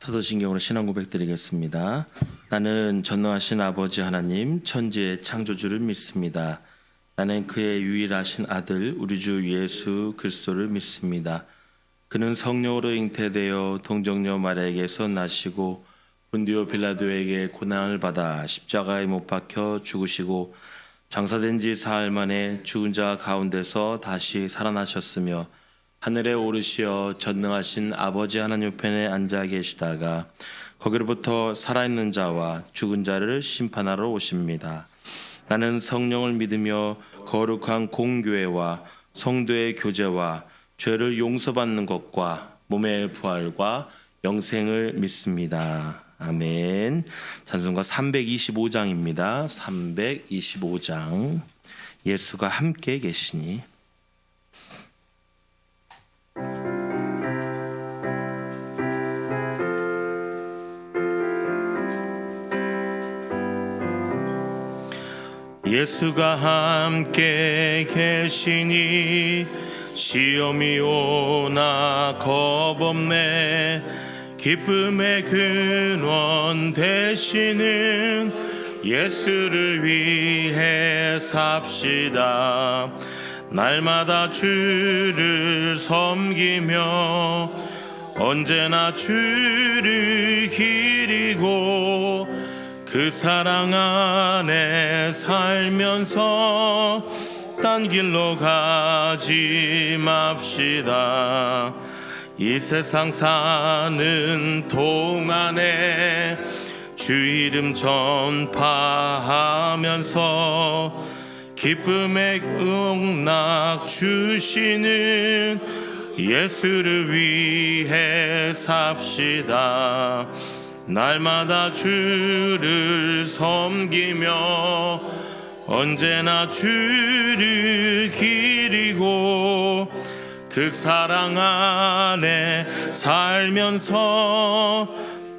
사도신경으로 신앙 고백드리겠습니다. 나는 전능하신 아버지 하나님 천지의 창조주를 믿습니다. 나는 그의 유일하신 아들 우리 주 예수 그리스도를 믿습니다. 그는 성령으로 잉태되어 동정녀 마리아에게서 나시고 본디오 빌라도에게 고난을 받아 십자가에 못 박혀 죽으시고 장사된 지 사흘 만에 죽은 자 가운데서 다시 살아나셨으며 하늘에 오르시어 전능하신 아버지 하나님 우편에 앉아 계시다가 거기로부터 살아있는 자와 죽은 자를 심판하러 오십니다. 나는 성령을 믿으며 거룩한 공교회와 성도의 교제와 죄를 용서받는 것과 몸의 부활과 영생을 믿습니다. 아멘. 찬송가 325장입니다. 325장. 예수가 함께 계시니. 예수가 함께 계시니 시험이 오나 겁없네. 기쁨의 근원 되시는 예수를 위해 삽시다. 날마다 주를 섬기며 언제나 주를 기리고 그 사랑 안에 살면서 딴 길로 가지 맙시다. 이 세상 사는 동안에 주 이름 전파하면서 기쁨의 응낙 주시는 예수를 위해 삽시다. 날마다 주를 섬기며 언제나 주를 기리고 그 사랑 안에 살면서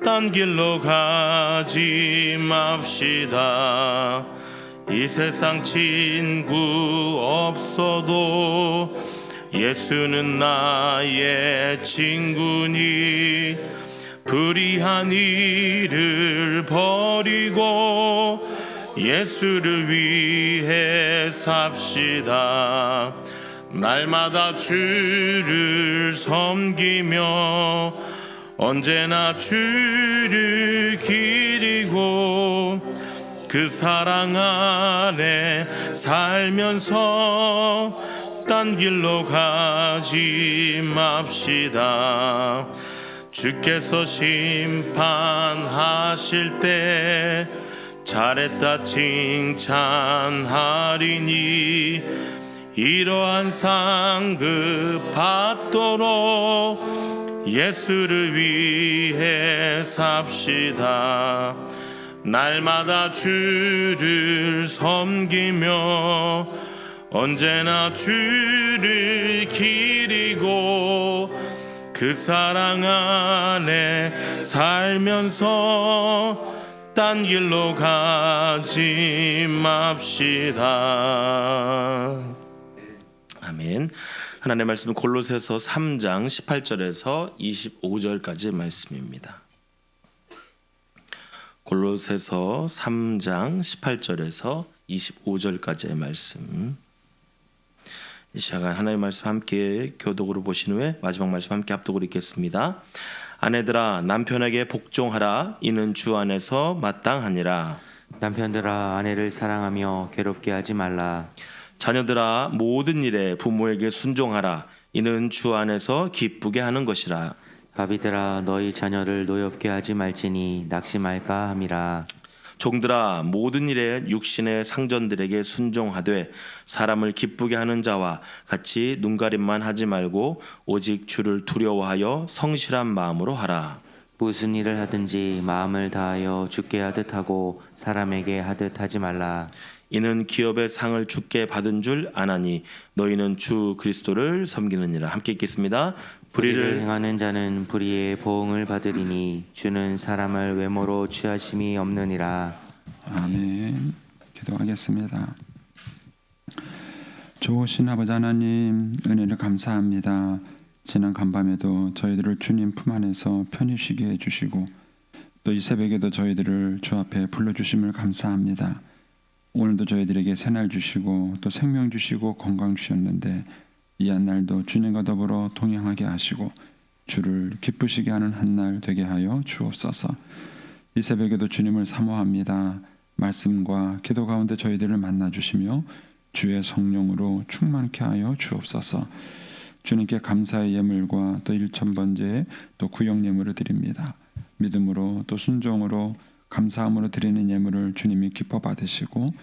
딴 길로 가지 맙시다. 이 세상 친구 없어도 예수는 나의 친구니 불의한 일을 버리고 예수를 위해 삽시다. 날마다 주를 섬기며 언제나 주를 기리고 그 사랑 안에 살면서 딴 길로 가지 맙시다. 주께서 심판하실 때 잘했다 칭찬하리니 이러한 상급 받도록 예수를 위해 삽시다. 날마다 주를 섬기며 언제나 주를 기리고 그 사랑 안에 살면서 딴 길로 가지 맙시다. 아멘. 하나님의 말씀은 골로새서 3장 18절에서 25절까지의 말씀입니다. 골로새서 3장 18절에서 25절까지의 말씀. 이 시간 하나님의 말씀 함께 교독으로 보신 후에 마지막 말씀 함께 합독으로 읽겠습니다. 아내들아 남편에게 복종하라. 이는 주 안에서 마땅하니라. 남편들아 아내를 사랑하며 괴롭게 하지 말라. 자녀들아 모든 일에 부모에게 순종하라. 이는 주 안에서 기쁘게 하는 것이라. 아비들아 너희 자녀를 노엽게 하지 말지니 낙심할까 함이라. 종들아 모든 일에 육신의 상전들에게 순종하되 사람을 기쁘게 하는 자와 같이 눈가림만 하지 말고 오직 주를 두려워하여 성실한 마음으로 하라. 무슨 일을 하든지 마음을 다하여 주께 하듯 하고 사람에게 하듯 하지 말라. 이는 기업의 상을 주께 받은 줄 아나니 너희는 주 그리스도를 섬기느니라. 함께 읽겠습니다. 불의를 행하는 자는 불의의 보응을 받으리니 주는 사람을 외모로 취하심이 없느니라. 아멘. 기도하겠습니다. 좋으신 아버지 하나님, 은혜를 감사합니다. 지난 간밤에도 저희들을 주님 품 안에서 편히 쉬게 해주시고 또 이 새벽에도 저희들을 주 앞에 불러주심을 감사합니다. 오늘도 저희들에게 새날 주시고 또 생명 주시고 건강 주셨는데 이 한 날도 주님과 더불어 동행하게 하시고 주를 기쁘시게 하는 한 날 되게 하여 주옵소서. 이 새벽에도 주님을 사모합니다. 말씀과 기도 가운데 저희들을 만나 주시며 주의 성령으로 충만케 하여 주옵소서. 주님께 감사의 예물과 또 일천번제의 또 구역 예물을 드립니다. 믿음으로 또 순종으로 감사함으로 드리는 예물을 주님이 기뻐 받으시고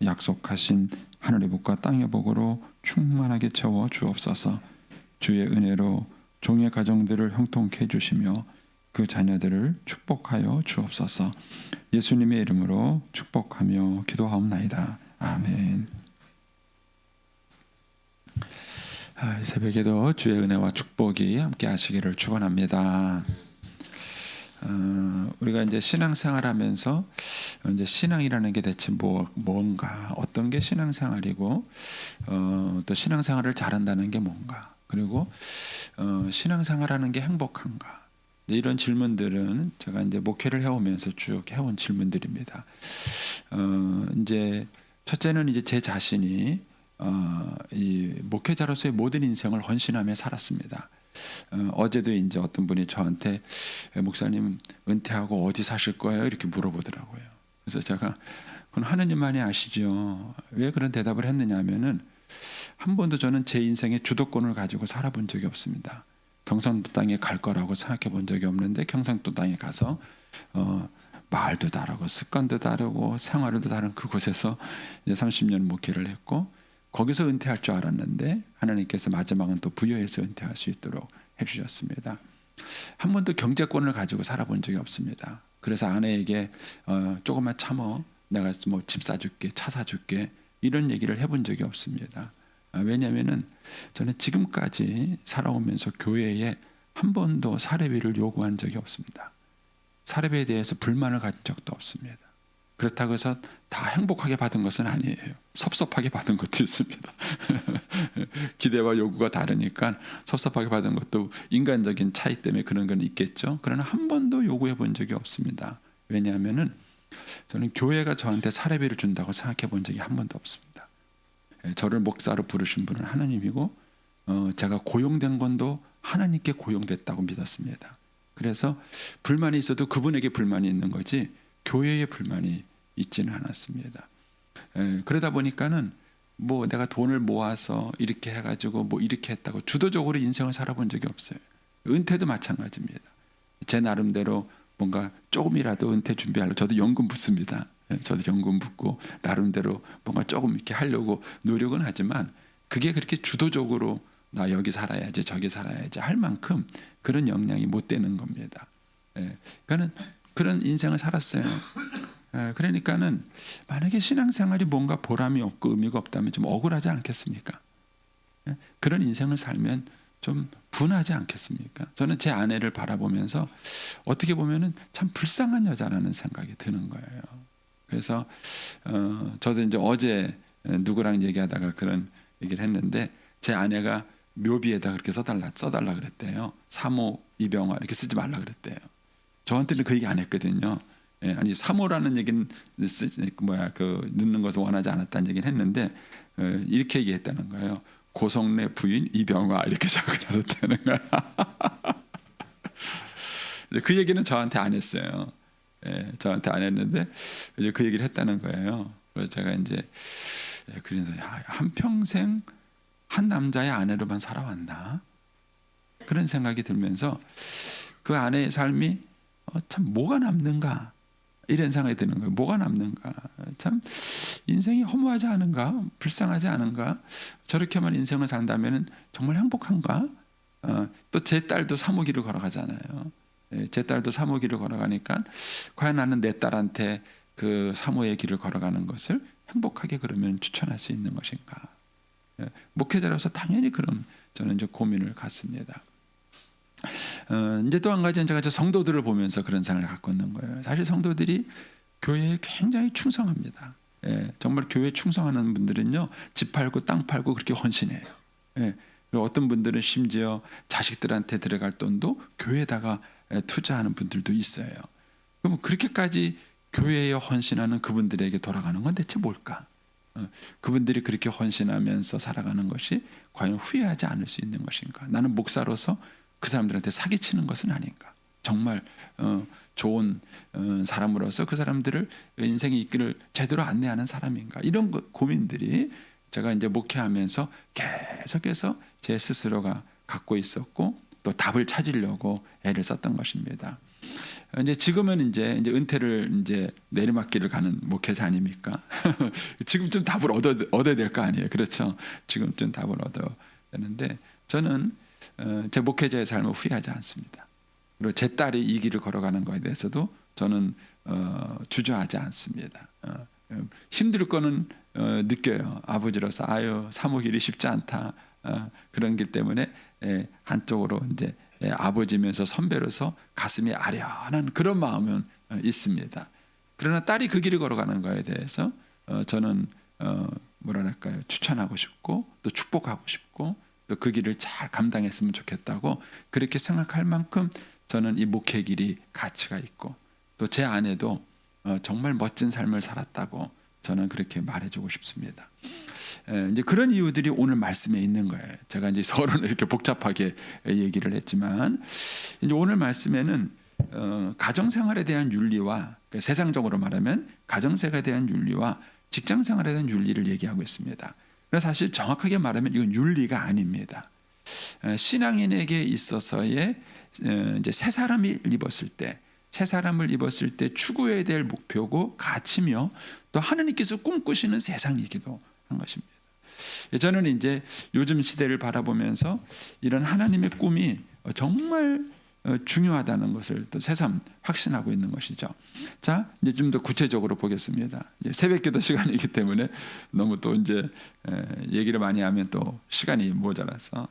약속하신 하늘의 복과 땅의 복으로 충만하게 채워 주옵소서. 주의 은혜로 종의 가정들을 형통케 해주시며 그 자녀들을 축복하여 주옵소서. 예수님의 이름으로 축복하며 기도하옵나이다. 아멘. 이 새벽에도 주의 은혜와 축복이 함께 하시기를 축원합니다. 우리가 이제 신앙생활하면서 이제 신앙이라는 게 대체 뭔가, 어떤 게 신앙생활이고, 또 신앙생활을 잘한다는 게 뭔가, 그리고 신앙생활하는 게 행복한가? 이런 질문들은 제가 이제 목회를 해오면서 쭉 해온 질문들입니다. 이제 첫째는 이제 제 자신이 이 목회자로서의 모든 인생을 헌신하며 살았습니다. 어제도 이제 어떤 분이 저한테 목사님 은퇴하고 어디 사실 거예요? 이렇게 물어보더라고요. 그래서 제가 그건 하느님만이 아시죠. 왜 그런 대답을 했느냐 하면은 한 번도 저는 제 인생의 주도권을 가지고 살아본 적이 없습니다. 경상도 땅에 갈 거라고 생각해 본 적이 없는데 경상도 땅에 가서 말도 다르고 습관도 다르고 생활도 다른 그곳에서 이제 30년 목회를 했고 거기서 은퇴할 줄 알았는데 하나님께서 마지막은 또 부여해서 은퇴할 수 있도록 해주셨습니다. 한 번도 경제권을 가지고 살아본 적이 없습니다. 그래서 아내에게 조금만 참어, 내가 뭐 집 사줄게, 차 사줄게 이런 얘기를 해본 적이 없습니다. 왜냐하면은 저는 지금까지 살아오면서 교회에 한 번도 사례비를 요구한 적이 없습니다. 사례비에 대해서 불만을 가진 적도 없습니다. 그렇다고 해서 다 행복하게 받은 것은 아니에요. 섭섭하게 받은 것도 있습니다. 기대와 요구가 다르니까 섭섭하게 받은 것도 인간적인 차이 때문에 그런 건 있겠죠. 그러나 한 번도 요구해 본 적이 없습니다. 왜냐하면은 저는 교회가 저한테 사례비를 준다고 생각해 본 적이 한 번도 없습니다. 저를 목사로 부르신 분은 하나님이고 제가 고용된 건도 하나님께 고용됐다고 믿었습니다. 그래서 불만이 있어도 그분에게 불만이 있는 거지 교회에 불만이 있지는 않았습니다. 그러다 보니까는 뭐 내가 돈을 모아서 이렇게 해가지고 뭐 이렇게 했다고 주도적으로 인생을 살아본 적이 없어요. 은퇴도 마찬가지입니다. 제 나름대로 뭔가 조금이라도 은퇴 준비하려고 저도 연금 붓습니다. 저도 연금 붓고 나름대로 뭔가 조금 이렇게 하려고 노력은 하지만 그게 그렇게 주도적으로 나 여기 살아야지 저기 살아야지 할 만큼 그런 역량이 못 되는 겁니다. 그러니까는 그런 인생을 살았어요. 그러니까는 만약에 신앙생활이 뭔가 보람이 없고 의미가 없다면 좀 억울하지 않겠습니까? 그런 인생을 살면 좀 분하지 않겠습니까? 저는 제 아내를 바라보면서 어떻게 보면은 참 불쌍한 여자라는 생각이 드는 거예요. 그래서 저도 이제 어제 누구랑 얘기하다가 그런 얘기를 했는데 제 아내가 묘비에다 그렇게 써달라 그랬대요. 사모 이병화 이렇게 쓰지 말라 그랬대요. 저한테는 그 얘기 안 했거든요. 아니 사모라는 얘기는 넣는 것을 원하지 않았다는 얘기는 했는데 이렇게 얘기했다는 거예요. 고성래 부인 이병화 이렇게 적으라 그랬다는 거야. 그 얘기는 저한테 안 했어요. 저한테 안 했는데 이제 그 얘기를 했다는 거예요. 그래서 제가 이제 그래서 한 평생 한 남자의 아내로만 살아왔나 그런 생각이 들면서 그 아내의 삶이 참 뭐가 남는가 이런 생각이 드는 거예요. 뭐가 남는가 참 인생이 허무하지 않은가 불쌍하지 않은가 저렇게만 인생을 산다면 정말 행복한가. 또 제 딸도 사모기를 걸어가잖아요. 제 딸도 사모기를 걸어가니까 과연 나는 내 딸한테 그 사모의 길을 걸어가는 것을 행복하게 그러면 추천할 수 있는 것인가. 목회자로서 당연히 그런 저는 이제 고민을 갖습니다. 이제 또 한 가지는 제가 성도들을 보면서 그런 생각을 갖고 있는 거예요. 사실 성도들이 교회에 굉장히 충성합니다. 정말 교회에 충성하는 분들은요 집 팔고 땅 팔고 그렇게 헌신해요. 그리고 어떤 분들은 심지어 자식들한테 들어갈 돈도 교회에다가 투자하는 분들도 있어요. 그럼 그렇게까지 교회에 헌신하는 그분들에게 돌아가는 건 대체 뭘까? 그분들이 그렇게 헌신하면서 살아가는 것이 과연 후회하지 않을 수 있는 것인가? 나는 목사로서 그 사람들한테 사기치는 것은 아닌가? 정말 좋은 사람으로서 그 사람들을 인생의 있기를 제대로 안내하는 사람인가? 이런 고민들이 제가 이제 목회하면서 계속해서 제 스스로가 갖고 있었고 또 답을 찾으려고 애를 썼던 것입니다. 이제 지금은 이제 은퇴를 이제 내리막길을 가는 목회자 아닙니까? 지금쯤 답을 얻어야 될 거 아니에요, 그렇죠? 지금쯤 답을 얻어야 되는데 저는 제 목회자의 삶을 후회하지 않습니다. 그리고 제 딸이 이 길을 걸어가는 것에 대해서도 저는 주저하지 않습니다. 힘들 거는 느껴요. 아버지로서 사모길이 쉽지 않다. 그런 길 때문에 한쪽으로 이제 아버지면서 선배로서 가슴이 아련한 그런 마음은 있습니다. 그러나 딸이 그 길을 걸어가는 것에 대해서 저는 뭐랄까요, 추천하고 싶고 또 축복하고 싶고 또 그 길을 잘 감당했으면 좋겠다고 그렇게 생각할 만큼 저는 이 목회 길이 가치가 있고 또 제 아내도 정말 멋진 삶을 살았다고 저는 그렇게 말해주고 싶습니다. 이제 그런 이유들이 오늘 말씀에 있는 거예요. 제가 이제 서론을 이렇게 복잡하게 얘기를 했지만 이제 오늘 말씀에는 가정생활에 대한 윤리와 세상적으로 말하면 가정생활에 대한 윤리와 직장생활에 대한 윤리를 얘기하고 있습니다. 그래서 사실 정확하게 말하면 이건 윤리가 아닙니다. 신앙인에게 있어서의 이제 새 사람을 입었을 때 추구해야 될 목표고 가치며 또 하나님께서 꿈꾸시는 세상이기도 한 것입니다. 저는 이제 요즘 시대를 바라보면서 이런 하나님의 꿈이 정말 중요하다는 것을 또 새삼 확신하고 있는 것이죠. 자, 이제 좀 더 구체적으로 보겠습니다. 이제 새벽기도 시간이기 때문에 너무 또 이제 얘기를 많이 하면 또 시간이 모자라서.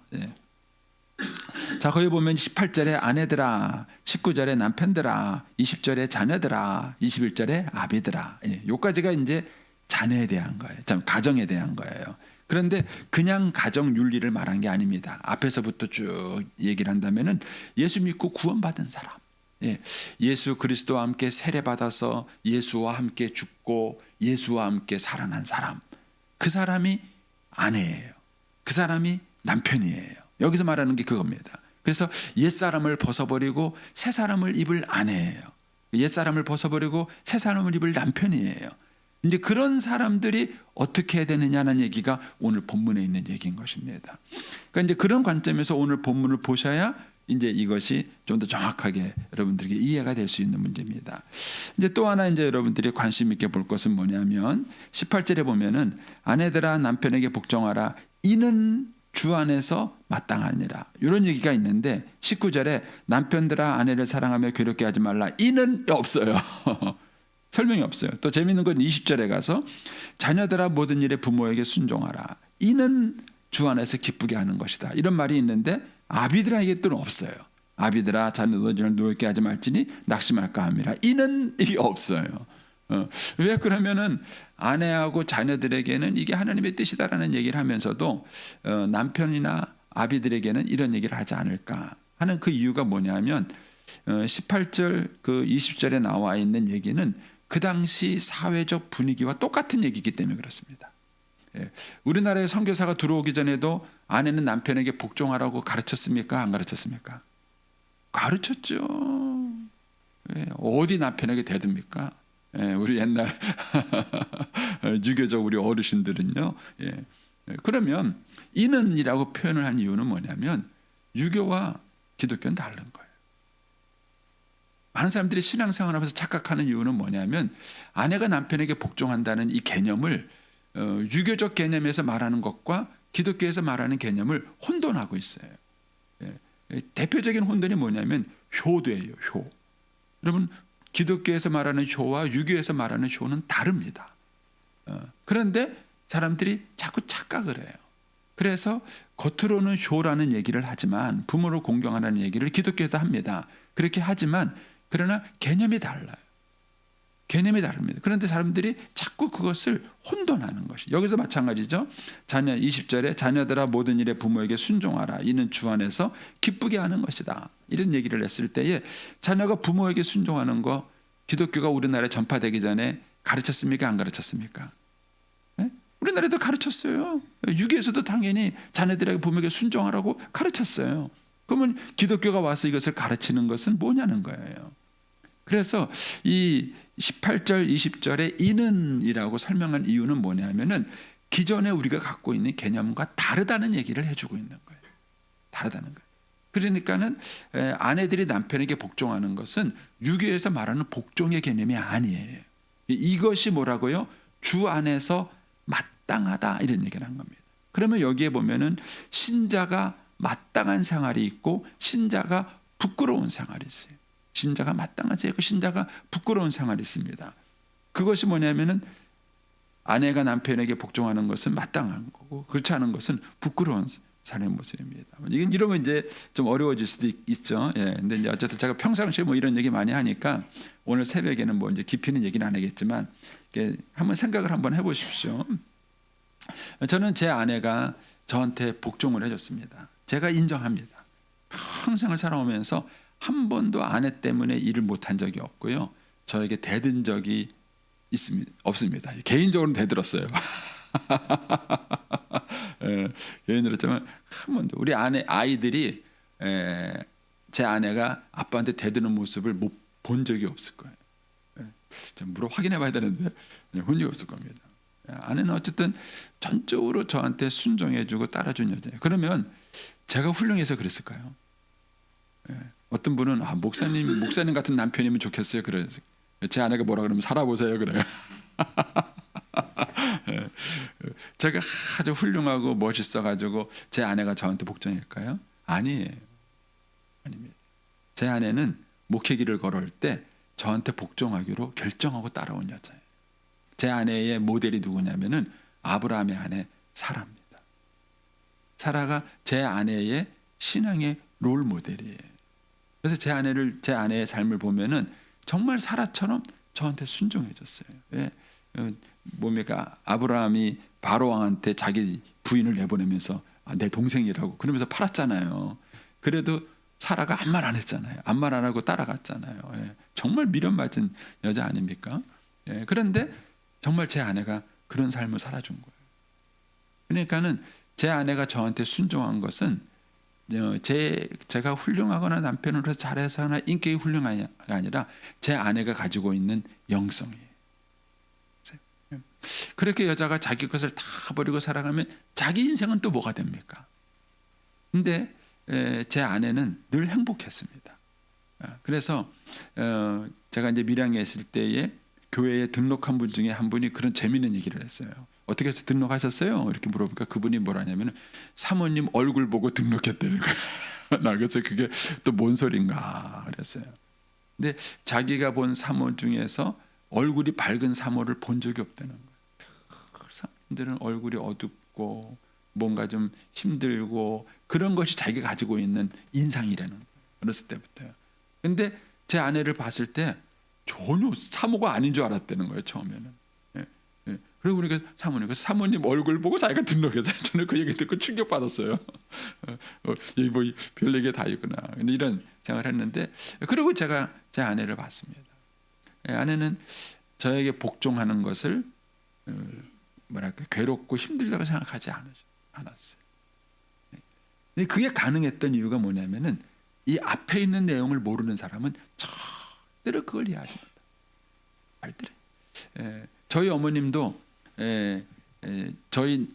자, 거기 보면 18절에 아내들아, 19절에 남편들아, 20절에 자녀들아, 21절에 아비들아. 요까지가 이제 자녀에 대한 거예요. 가정에 대한 거예요. 그런데 그냥 가정 윤리를 말한 게 아닙니다. 앞에서부터 쭉 얘기를 한다면은 예수 믿고 구원받은 사람, 예수 그리스도와 함께 세례받아서 예수와 함께 죽고 예수와 함께 살아난 사람, 그 사람이 아내예요. 그 사람이 남편이에요. 여기서 말하는 게 그겁니다. 그래서 옛사람을 벗어버리고 새 사람을 입을 아내예요. 옛사람을 벗어버리고 새 사람을 입을 남편이에요. 이제 그런 사람들이 어떻게 해야 되느냐는 얘기가 오늘 본문에 있는 얘기인 것입니다. 그러니까 이제 그런 관점에서 오늘 본문을 보셔야 이제 이것이 좀 더 정확하게 여러분들에게 이해가 될 수 있는 문제입니다. 이제 또 하나 이제 여러분들이 관심 있게 볼 것은 뭐냐면 18절에 보면은 아내들아 남편에게 복종하라 이는 주 안에서 마땅하니라 이런 얘기가 있는데 19절에 남편들아 아내를 사랑하며 괴롭게 하지 말라 이는 없어요. 설명이 없어요. 또 재미있는 건 20절에 가서 자녀들아 모든 일에 부모에게 순종하라 이는 주 안에서 기쁘게 하는 것이다 이런 말이 있는데 아비들에게 또는 없어요. 아비들아 자녀들을 노엽게 하지 말지니 낙심할까 함이라 이는 이게 없어요. 왜 그러면은 아내하고 자녀들에게는 이게 하나님의 뜻이다라는 얘기를 하면서도 남편이나 아비들에게는 이런 얘기를 하지 않을까 하는 그 이유가 뭐냐면 18절 그 20절에 나와 있는 얘기는 그 당시 사회적 분위기와 똑같은 얘기이기 때문에 그렇습니다. 우리나라에 선교사가 들어오기 전에도 아내는 남편에게 복종하라고 가르쳤습니까? 안 가르쳤습니까? 가르쳤죠. 어디 남편에게 대듭니까? 우리 옛날 유교적 우리 어르신들은요. 그러면 이는이라고 표현을 한 이유는 뭐냐면 유교와 기독교는 다른 거예요. 많은 사람들이 신앙생활하면서 착각하는 이유는 뭐냐면 아내가 남편에게 복종한다는 이 개념을 유교적 개념에서 말하는 것과 기독교에서 말하는 개념을 혼돈하고 있어요. 대표적인 혼돈이 뭐냐면 효도예요. 효. 여러분 기독교에서 말하는 효와 유교에서 말하는 효는 다릅니다. 그런데 사람들이 자꾸 착각을 해요. 그래서 겉으로는 효라는 얘기를 하지만 부모를 공경하라는 얘기를 기독교에서 합니다. 그렇게 하지만 그러나 개념이 달라요. 개념이 다릅니다. 그런데 사람들이 자꾸 그것을 혼돈하는 것이. 여기서 마찬가지죠. 자녀 20절에 자녀들아 모든 일에 부모에게 순종하라. 이는 주 안에서 기쁘게 하는 것이다. 이런 얘기를 했을 때에 자녀가 부모에게 순종하는 거 기독교가 우리나라에 전파되기 전에 가르쳤습니까? 안 가르쳤습니까? 네? 우리나라에도 가르쳤어요. 유교에서도 당연히 자녀들에게 부모에게 순종하라고 가르쳤어요. 그러면 기독교가 와서 이것을 가르치는 것은 뭐냐는 거예요. 그래서 이 18절 20절에 이는이라고 설명한 이유는 뭐냐면은 기존에 우리가 갖고 있는 개념과 다르다는 얘기를 해주고 있는 거예요. 다르다는 거예요. 그러니까는 아내들이 남편에게 복종하는 것은 유교에서 말하는 복종의 개념이 아니에요. 이것이 뭐라고요? 주 안에서 마땅하다 이런 얘기를 한 겁니다. 그러면 여기에 보면은 신자가 마땅한 생활이 있고 신자가 부끄러운 생활이 있어요. 신자가 마땅한 생활이 있고 신자가 부끄러운 생활이 있습니다. 그것이 뭐냐면은 아내가 남편에게 복종하는 것은 마땅한 거고 그렇지 않은 것은 부끄러운 삶의 모습입니다. 이러면 이제 좀 어려워질 수도 있죠. 예. 근데 이제 어쨌든 제가 평상시에 뭐 이런 얘기 많이 하니까 오늘 새벽에는 뭐 이제 깊이는 얘기는 안 하겠지만 한번 생각을 한번 해보십시오. 저는 제 아내가 저한테 복종을 해줬습니다. 제가 인정합니다. 평생을 살아오면서 한 번도 아내 때문에 일을 못한 적이 없고요. 저에게 대든 적이 없습니다. 개인적으로는 대들었어요. 개인적으로 한 번도 우리 아이들이 제 아내가 아빠한테 대드는 모습을 못 본 적이 없을 거예요. 좀 물어 확인해봐야 되는데 본 적이 없을 겁니다. 아내는 어쨌든 전적으로 저한테 순종해주고 따라준 여자예요. 그러면 제가 훌륭해서 그랬을까요? 어떤 분은 목사님 같은 남편이면 좋겠어요. 그래요. 제 아내가 뭐라 그러면 살아보세요. 그래요. 제가 아주 훌륭하고 멋있어가지고 제 아내가 저한테 복종할까요? 아니에요. 아닙니다. 제 아내는 목회기를 걸어올 때 저한테 복종하기로 결정하고 따라온 여자예요. 제 아내의 모델이 누구냐면은 아브라함의 아내 사라입니다. 사라가 제 아내의 신앙의 롤 모델이에요. 그래서 제 아내의 삶을 보면은 정말 사라처럼 저한테 순종해줬어요. 예. 뭡니까? 아브라함이 바로 왕한테 자기 부인을 내보내면서 내 동생이라고 그러면서 팔았잖아요. 그래도 사라가 아무 말 안 했잖아요. 아무 말 안 하고 따라갔잖아요. 예. 정말 미련 맞은 여자 아닙니까? 예. 그런데 정말 제 아내가 그런 삶을 살아준 거예요. 그러니까는 제 아내가 저한테 순종한 것은 제가 훌륭하거나 남편으로서 잘해서 하나 인격이 훌륭한 게 아니라 제 아내가 가지고 있는 영성이에요. 그렇게 여자가 자기 것을 다 버리고 살아가면 자기 인생은 또 뭐가 됩니까? 근데 제 아내는 늘 행복했습니다. 그래서 제가 이제 밀양에 있을 때에 교회에 등록한 분 중에 한 분이 그런 재미있는 얘기를 했어요. 어떻게 해서 등록하셨어요? 이렇게 물어보니까 그분이 뭐라냐면 사모님 얼굴 보고 등록했다는 거예요. 나 그래서 그게 또 뭔 소린가 그랬어요. 근데 자기가 본 사모 중에서 얼굴이 밝은 사모를 본 적이 없다는 거예요. 사람들은 얼굴이 어둡고 뭔가 좀 힘들고 그런 것이 자기가 가지고 있는 인상이라는 거예요. 어렸을 때부터요. 근데 제 아내를 봤을 때 전혀 사모가 아닌 줄 알았다는 거예요. 처음에는. 그리고 우리가 사모님 얼굴 보고 자기가 등록했어요. 저는 그 얘기 듣고 충격받았어요. 여기 뭐 별 얘기 다 있구나. 이런 생각을 했는데 그리고 제가 제 아내를 봤습니다. 아내는 저에게 복종하는 것을 뭐랄까 괴롭고 힘들다고 생각하지 않았어요. 근데 그게 가능했던 이유가 뭐냐면은 이 앞에 있는 내용을 모르는 사람은 절대로 그걸 이해하지 못해요. 저희 어머님도 저희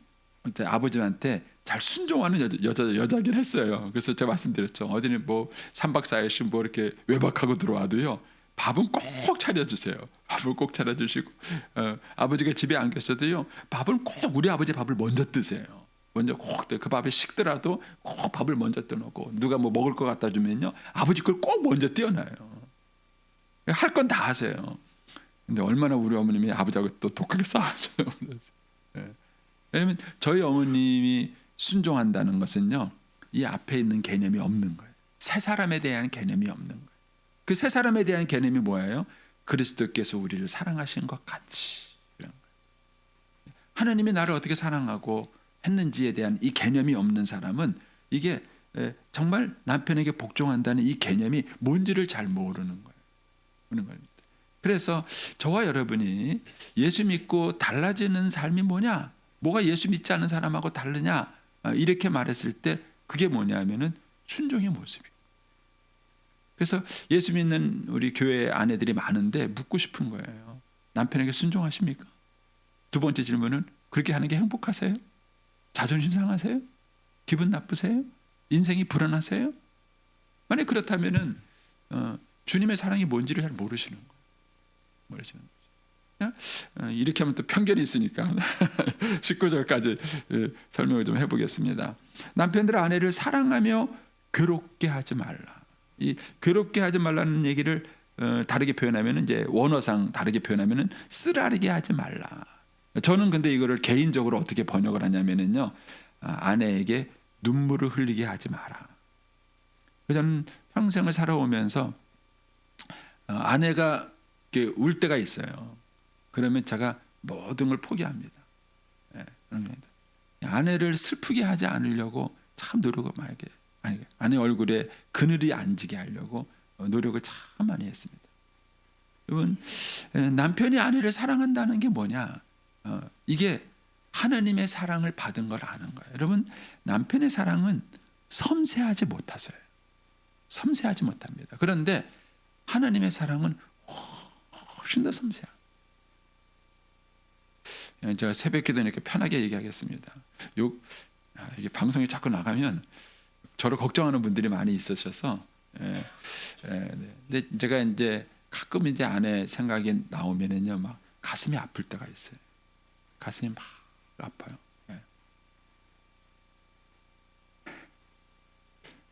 아버지한테 잘 순종하는 여자긴 했어요. 그래서 제가 말씀드렸죠. 어디는 뭐 3박 4일씩 뭐 이렇게 외박하고 들어와도요. 밥은 꼭 차려주세요. 밥을 꼭 차려주시고 아버지가 집에 안 계셔도요. 밥을 꼭 우리 아버지 밥을 먼저 드세요. 먼저 꼭 그 밥이 식더라도 꼭 밥을 먼저 떠놓고 누가 뭐 먹을 거 갖다 주면요. 아버지 걸 꼭 먼저 띄워놔요. 할 건 다 하세요. 근데 얼마나 우리 어머님이 아버지하고 또 독하게 싸우죠. 왜냐하면 저희 어머님이 순종한다는 것은요. 이 앞에 있는 개념이 없는 거예요. 새 사람에 대한 개념이 없는 거예요. 그 새 사람에 대한 개념이 뭐예요? 그리스도께서 우리를 사랑하신 것 같이. 하나님이 나를 어떻게 사랑하고 했는지에 대한 이 개념이 없는 사람은 이게 정말 남편에게 복종한다는 이 개념이 뭔지를 잘 모르는 거예요. 그런 겁니다. 그래서 저와 여러분이 예수 믿고 달라지는 삶이 뭐냐? 뭐가 예수 믿지 않는 사람하고 다르냐? 이렇게 말했을 때 그게 뭐냐면은 순종의 모습이에요. 그래서 예수 믿는 우리 교회 아내들이 많은데 묻고 싶은 거예요. 남편에게 순종하십니까? 두 번째 질문은 그렇게 하는 게 행복하세요? 자존심 상하세요? 기분 나쁘세요? 인생이 불안하세요? 만약 그렇다면은 주님의 사랑이 뭔지를 잘 모르시는 거예요. 이렇게 하면 또 편견이 있으니까 19절까지 설명을 좀 해보겠습니다. 남편들 아내를 사랑하며 괴롭게 하지 말라. 이 괴롭게 하지 말라는 얘기를 다르게 표현하면 이제 원어상 다르게 표현하면은 쓰라리게 하지 말라. 저는 근데 이거를 개인적으로 어떻게 번역을 하냐면은요, 아내에게 눈물을 흘리게 하지 마라. 저는 평생을 살아오면서 아내가 이렇게 울 때가 있어요. 그러면 제가 모든 걸 포기합니다. 아내를 슬프게 하지 않으려고 참 노력을 많이 해요. 아내 얼굴에 그늘이 안 지게 하려고 노력을 참 많이 했습니다. 여러분, 남편이 아내를 사랑한다는 게 뭐냐? 이게 하나님의 사랑을 받은 걸 아는 거예요. 여러분, 남편의 사랑은 섬세하지 못하세요. 섬세하지 못합니다. 그런데 하나님의 사랑은 훨씬 더 섬세한. 제가 새벽기도 이렇게 편하게 얘기하겠습니다. 이게 방송이 자꾸 나가면 저를 걱정하는 분들이 많이 있으셔서, 근데 제가 이제 가끔 이제 아내 생각이 나오면은요, 막 가슴이 아플 때가 있어요. 가슴이 막 아파요.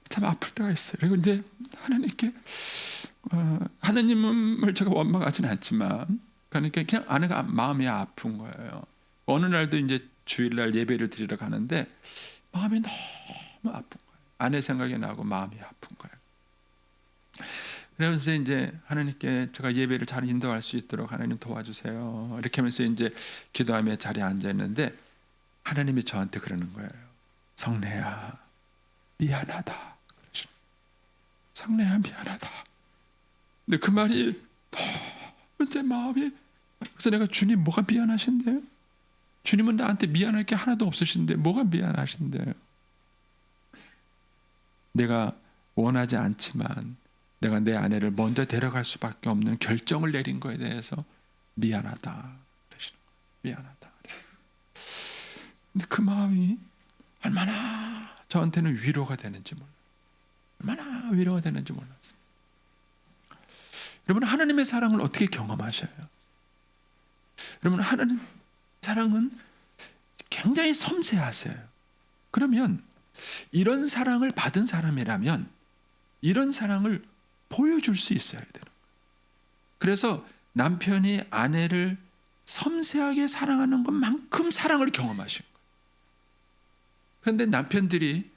참 아플 때가 있어요. 그리고 이제 하나님께 하나님을 제가 원망하지는 않지만, 그러니까 그냥 아내가 마음이 아픈 거예요. 어느 날도 이제 주일날 예배를 드리러 가는데 마음이 너무 아픈 거예요. 아내 생각이 나고 마음이 아픈 거예요. 그래서 이제 하나님께 제가 예배를 잘 인도할 수 있도록 하나님 도와주세요. 이렇게 하면서 이제 기도하며 자리에 앉아 있는데 하나님이 저한테 그러는 거예요. 성례야, 미안하다. 성례야, 미안하다. 근데 그 말이 너무 제 마음이, 그래서 내가 주님 뭐가 미안하신데요? 주님은 나한테 미안할 게 하나도 없으신데 뭐가 미안하신데요? 내가 원하지 않지만 내가 내 아내를 먼저 데려갈 수밖에 없는 결정을 내린 거에 대해서 미안하다 그러시는 거예요. 미안하다. 근데 그 마음이 얼마나 저한테는 위로가 되는지 몰라요. 얼마나 위로가 되는지 몰랐습니다. 여러분, 하나님의 사랑을 어떻게 경험하셔요? 여러분, 하나님 사랑은 굉장히 섬세하세요. 그러면 이런 사랑을 받은 사람이라면 이런 사랑을 보여줄 수 있어야 되는 거예요. 그래서 남편이 아내를 섬세하게 사랑하는 것만큼 사랑을 경험하신 거예요. 그런데 남편들이,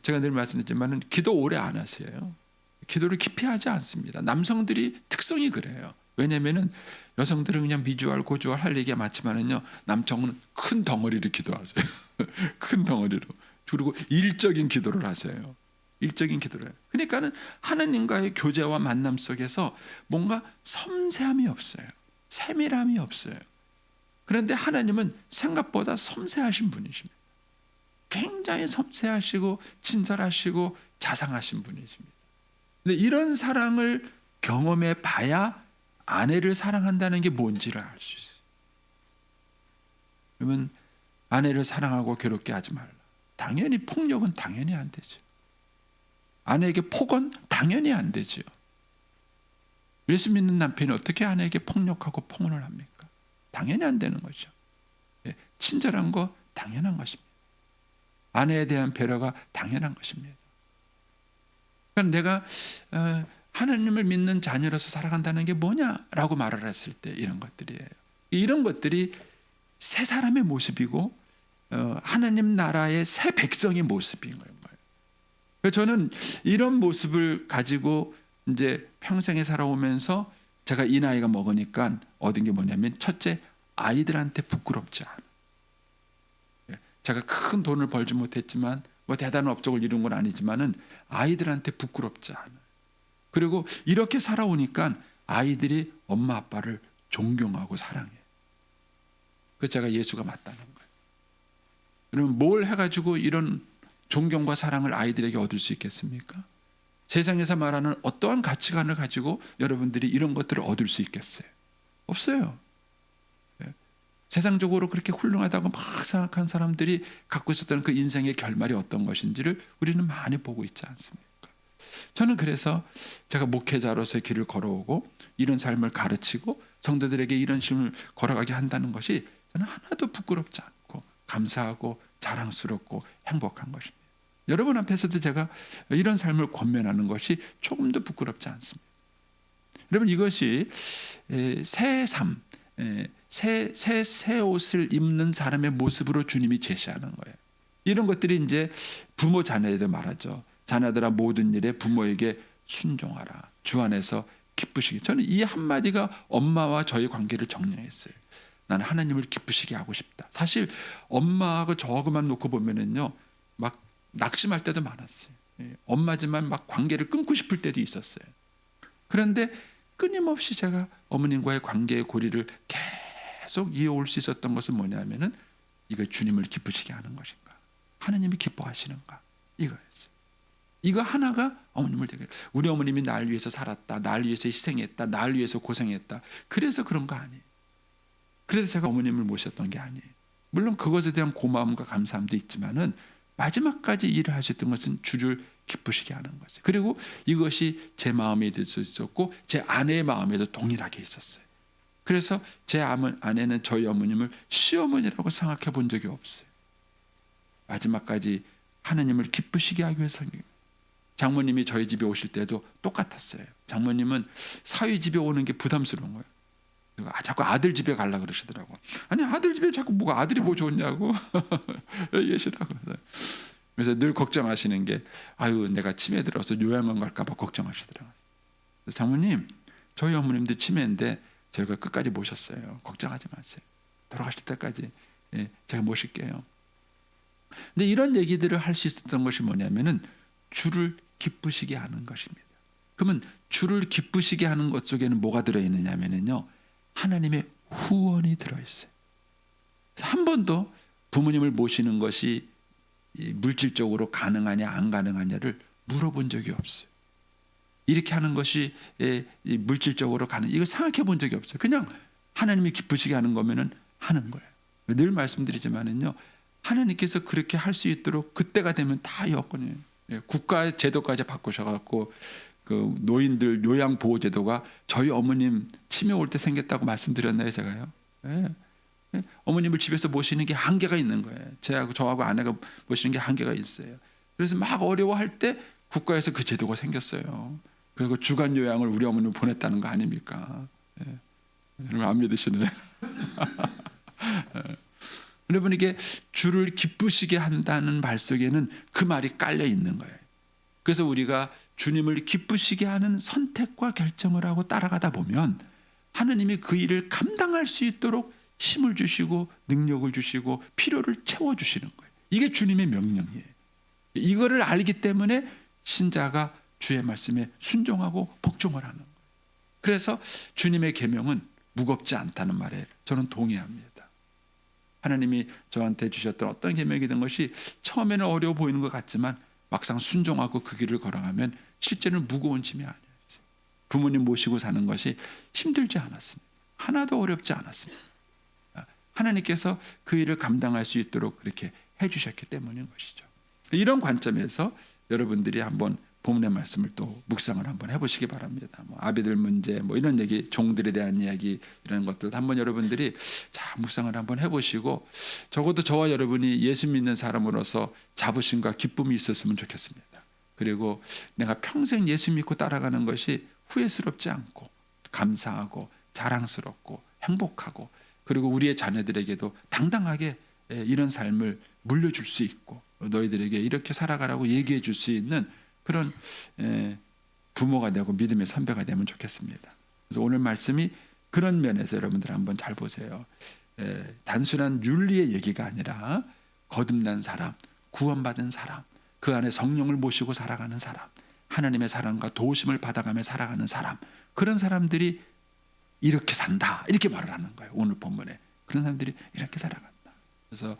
제가 늘 말씀드렸지만 기도 오래 안 하세요. 기도를 깊이 하지 않습니다. 남성들이 특성이 그래요. 왜냐하면 여성들은 그냥 미주알 고주알 할 얘기가 많지만은요, 남성은 큰 덩어리를 기도하세요. 큰 덩어리로. 그리고 일적인 기도를 하세요. 일적인 기도를 해요. 그러니까는 하나님과의 교제와 만남 속에서 뭔가 섬세함이 없어요. 세밀함이 없어요. 그런데 하나님은 생각보다 섬세하신 분이십니다. 굉장히 섬세하시고 친절하시고 자상하신 분이십니다. 근데 이런 사랑을 경험해 봐야 아내를 사랑한다는 게 뭔지를 알 수 있어요. 그러면 아내를 사랑하고 괴롭게 하지 말라. 당연히 폭력은 당연히 안 되죠. 아내에게 폭언 당연히 안 되죠. 예수 믿는 남편이 어떻게 아내에게 폭력하고 폭언을 합니까? 당연히 안 되는 거죠. 친절한 거 당연한 것입니다. 아내에 대한 배려가 당연한 것입니다. 그러니까 내가 하나님을 믿는 자녀로서 살아간다는 게 뭐냐라고 말을 했을 때 이런 것들이에요. 이런 것들이 새 사람의 모습이고 하나님 나라의 새 백성의 모습인 거예요. 저는 이런 모습을 가지고 이제 평생에 살아오면서 제가 이 나이가 먹으니까 얻은 게 뭐냐면 첫째, 아이들한테 부끄럽지 않아. 제가 큰 돈을 벌지 못했지만 뭐 대단한 업적을 이룬 건 아니지만은 아이들한테 부끄럽지 않아. 그리고 이렇게 살아오니까 아이들이 엄마 아빠를 존경하고 사랑해. 그래서 제가 예수가 맞다는 거예요. 그러면 뭘 해가지고 이런 존경과 사랑을 아이들에게 얻을 수 있겠습니까? 세상에서 말하는 어떠한 가치관을 가지고 여러분들이 이런 것들을 얻을 수 있겠어요? 없어요. 세상적으로 그렇게 훌륭하다고 막 생각한 사람들이 갖고 있었던 그 인생의 결말이 어떤 것인지를 우리는 많이 보고 있지 않습니까? 저는 그래서 제가 목회자로서의 길을 걸어오고 이런 삶을 가르치고 성도들에게 이런 삶을 걸어가게 한다는 것이 저는 하나도 부끄럽지 않고 감사하고 자랑스럽고 행복한 것입니다. 여러분 앞에서도 제가 이런 삶을 권면하는 것이 조금도 부끄럽지 않습니다. 여러분, 이것이 새 삶, 새 옷을 입는 사람의 모습으로 주님이 제시하는 거예요. 이런 것들이 이제 부모 자녀에도 말하죠. 자녀들아 모든 일에 부모에게 순종하라. 주 안에서 기쁘시게. 저는 이 한마디가 엄마와 저의 관계를 정리했어요. 나는 하나님을 기쁘시게 하고 싶다. 사실 엄마하고 저하고만 놓고 보면은요, 막 낙심할 때도 많았어요. 엄마지만 막 관계를 끊고 싶을 때도 있었어요. 그런데 끊임없이 제가 어머님과의 관계의 고리를 계속 이어올 수 있었던 것은 뭐냐면은 이거 주님을 기쁘시게 하는 것인가, 하나님이 기뻐하시는가, 이거였어요. 이거 하나가 어머님을 되게, 우리 어머님이 날 위해서 살았다, 날 위해서 희생했다, 날 위해서 고생했다, 그래서 그런 거 아니에요. 그래서 제가 어머님을 모셨던 게 아니에요. 물론 그것에 대한 고마움과 감사함도 있지만은 마지막까지 일을 하셨던 것은 주를 기쁘시게 하는 거죠. 그리고 이것이 제 마음에 들 수 있었고 제 아내의 마음에도 동일하게 있었어요. 그래서 제 아내는 저희 어머님을 시어머니라고 생각해 본 적이 없어요. 마지막까지 하나님을 기쁘시게 하기 위해서. 장모님이 저희 집에 오실 때도 똑같았어요. 장모님은 사위 집에 오는 게 부담스러운 거예요. 자꾸 아들 집에 가려고 그러시더라고. 아니, 아들 집에 자꾸 뭐가 아들이 뭐 좋냐고 얘기하시라고. 그래서 늘 걱정하시는 게, 아유, 내가 치매 들어서 요양원 갈까 봐 걱정하시더라고요. 그래서 장모님, 저희 어머님도 치매인데 저희가 끝까지 모셨어요. 걱정하지 마세요. 돌아가실 때까지 제가 모실게요. 근데 이런 얘기들을 할 수 있었던 것이 뭐냐면은 주를 기쁘시게 하는 것입니다. 그러면 주를 기쁘시게 하는 것 속에는 뭐가 들어있느냐면요, 하나님의 후원이 들어있어요. 한 번도 부모님을 모시는 것이 물질적으로 가능하냐 안 가능하냐를 물어본 적이 없어요. 이렇게 하는 것이 물질적으로 가능, 이거 생각해 본 적이 없어요. 그냥 하나님이 기쁘시게 하는 거면은 하는 거예요. 늘 말씀드리지만은요, 하나님께서 그렇게 할 수 있도록 그때가 되면 다 여건이에요. 국가 제도까지 바꾸셔갖고 그 노인들 요양보호제도가 저희 어머님 치매 올 때 생겼다고 말씀드렸나요, 제가요? 네. 어머님을 집에서 모시는 게 한계가 있는 거예요. 저하고 아내가 모시는 게 한계가 있어요. 그래서 막 어려워할 때 국가에서 그 제도가 생겼어요. 그리고 주간 요양을 우리 어머님을 보냈다는 거 아닙니까? 네. 여러분 안 믿으시네요. 여러분, 이게 주를 기쁘시게 한다는 말 속에는 그 말이 깔려 있는 거예요. 그래서 우리가 주님을 기쁘시게 하는 선택과 결정을 하고 따라가다 보면 하나님이 그 일을 감당할 수 있도록 힘을 주시고 능력을 주시고 필요를 채워주시는 거예요. 이게 주님의 명령이에요. 이거를 알기 때문에 신자가 주의 말씀에 순종하고 복종을 하는 거예요. 그래서 주님의 계명은 무겁지 않다는 말에 저는 동의합니다. 하나님이 저한테 주셨던 어떤 계명이든 것이 처음에는 어려워 보이는 것 같지만 막상 순종하고 그 길을 걸어가면 실제는 무거운 짐이 아니었어요. 부모님 모시고 사는 것이 힘들지 않았습니다. 하나도 어렵지 않았습니다. 하나님께서 그 일을 감당할 수 있도록 그렇게 해주셨기 때문인 것이죠. 이런 관점에서 여러분들이 한번 본문의 말씀을 또 묵상을 한번 해보시기 바랍니다. 아비들 문제, 이런 얘기, 종들에 대한 이야기, 이런 것들 한번 여러분들이 묵상을 한번 해보시고, 적어도 저와 여러분이 예수 믿는 사람으로서 자부심과 기쁨이 있었으면 좋겠습니다. 그리고 내가 평생 예수 믿고 따라가는 것이 후회스럽지 않고 감사하고 자랑스럽고 행복하고, 그리고 우리의 자녀들에게도 당당하게 이런 삶을 물려줄 수 있고 너희들에게 이렇게 살아가라고 얘기해 줄 수 있는 그런 부모가 되고 믿음의 선배가 되면 좋겠습니다. 그래서 오늘 말씀이 그런 면에서 여러분들 한번 잘 보세요. 단순한 윤리의 얘기가 아니라 거듭난 사람, 구원받은 사람, 그 안에 성령을 모시고 살아가는 사람, 하나님의 사랑과 도우심을 받아가며 살아가는 사람, 그런 사람들이 이렇게 산다 이렇게 말을 하는 거예요. 오늘 본문에 그런 사람들이 이렇게 살아간다. 그래서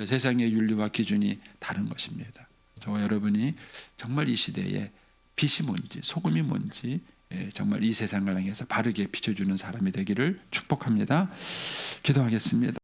세상의 윤리와 기준이 다른 것입니다. 저와 여러분이 정말 이 시대에 빛이 뭔지 소금이 뭔지 정말 이 세상을 향해서 바르게 비춰주는 사람이 되기를 축복합니다. 기도하겠습니다.